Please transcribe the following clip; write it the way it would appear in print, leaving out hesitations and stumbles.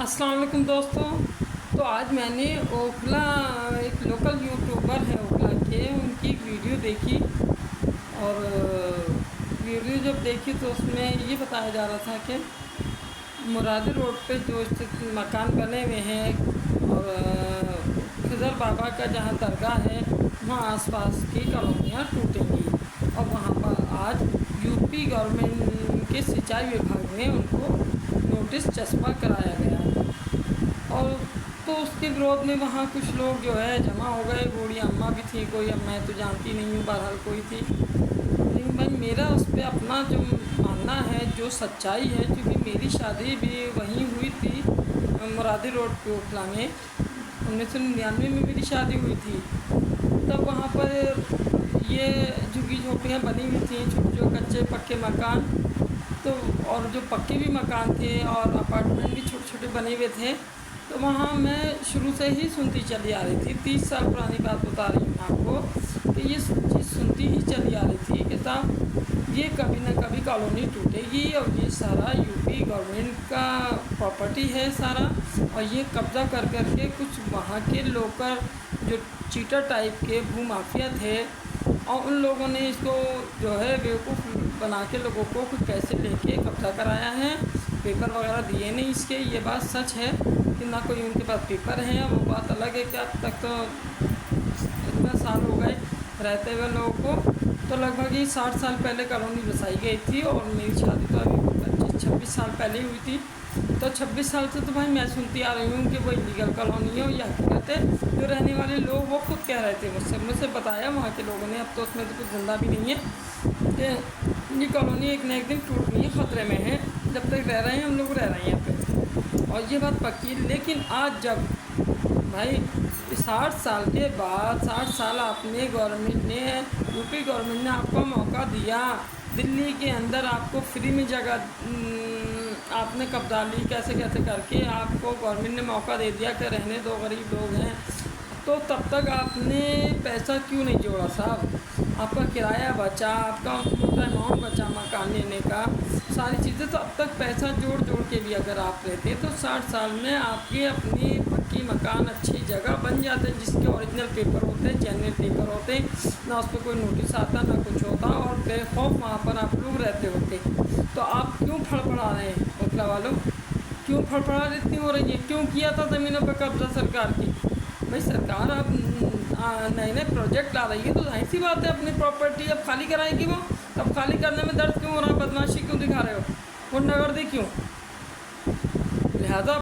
अस्सलाम वालेकुम दोस्तों। तो आज मैंने ओखला एक लोकल यूट्यूबर है ओखला के, उनकी वीडियो देखी और वीडियो जब देखी तो उसमें ये बताया जा रहा था कि मुरादी रोड पे जो मकान बने हुए हैं और खिज़र बाबा का जहाँ दरगाह है वहाँ आसपास की कॉलोनियाँ टूटेंगी और वहाँ पर आज यूपी गवर्नमेंट के सिंचाई विभाग ने उनको नोटिस चस्पा कराया गया और तो उसके विरोध में वहाँ कुछ लोग जो है जमा हो गए। बूढ़ी अम्मा भी थी, कोई अब मैं तो जानती नहीं हूँ, बहरहाल कोई थी। लेकिन भाई मेरा उस पर अपना जो मानना है, जो सच्चाई है, क्योंकि मेरी शादी भी वहीं हुई थी मुरादी रोड पे ओखला में। 1999 में मेरी शादी हुई थी। तब वहाँ पर ये झुग्गी झोपड़ियाँ बनी हुई थी, जो कच्चे पक्के मकान, तो और जो पक्के भी मकान थे और अपार्टमेंट भी छोटे छोटे बने हुए थे। तो वहाँ मैं शुरू से ही सुनती चली आ रही थी, 30 साल पुरानी बात बता रही हूँ आपको, कि ये चीज़ सुनती ही चली आ रही थी कि साहब ये कभी ना कभी कॉलोनी टूटेगी और ये सारा यूपी गवर्नमेंट का प्रॉपर्टी है सारा, और ये कब्ज़ा कर करके कुछ वहाँ के लोकल जो चीटर टाइप के भूमाफिया थे और उन लोगों ने इसको जो है बेवकूफ़ बना के लोगों को कुछ पैसे लेके कब्ज़ा कराया है। पेपर वगैरह दिए नहीं इसके, ये बात सच है कि ना कोई उनके पास पेपर है। वो बात अलग है कि अब तक तो इतना साल हो गए रहते हुए लोगों को, तो लगभग ही 60 साल पहले कॉलोनी बसाई गई थी और मेरी शादी तो अभी 25-26 साल पहले ही हुई थी। तो 26 साल से तो भाई मैं सुनती आ रही हूँ कि वो इलीगल कॉलोनी है। या हकीकत है, जो रहने वाले लोग वो खुद कह रहे थे, मुझसे बताया वहाँ के लोगों ने, अब तो उसमें तो कुछ जिंदा भी नहीं है, कि ये कॉलोनी एक न एक दिन टूटनी है, ख़तरे में है। जब तक रह रहे हैं हम लोग रह रहे हैं यहाँ पे, और ये बात पक्की है। लेकिन आज जब भाई 60 साल के बाद, 60 साल आपने गवर्नमेंट ने, यूपी गवर्नमेंट ने आपको मौका दिया, दिल्ली के अंदर आपको फ्री में जगह आपने कब्जा ली, कैसे कैसे करके आपको गवर्नमेंट ने मौका दे दिया कि रहने दो, गरीब लोग हैं, तो तब तक आपने पैसा क्यों नहीं जोड़ा साहब? आपका किराया बचा, आपका मोटा अमाउंट बचा मकान लेने का, सारी चीज़ें, तो अब तक पैसा जोड़ जोड़ के भी अगर आप लेते तो 60 साल में आपके अपनी पक्की मकान अच्छी जगह बन जाते, जिसके ओरिजिनल पेपर होते, जेन्युइन पेपर होते, ना उस पर कोई नोटिस आता ना कुछ होता, और बेखौफ वहाँ पर आप लोग रहते होते। तो आप क्यों फड़फड़ा रहे हैं ओखला वालों? क्यों फड़फड़ा इतनी हो रही है? क्यों किया था ज़मीनों पर कब्जा सरकार की? भाई सरकार अब नए नए प्रोजेक्ट ला रही है, तो जाहिर सी बात है अपनी प्रॉपर्टी अब खाली कराएगी वो। अब खाली करने में दर्द क्यों हो रहा है? बदमाशी क्यों दिखा रहे हो? वो नगर दी क्यों? लिहाजा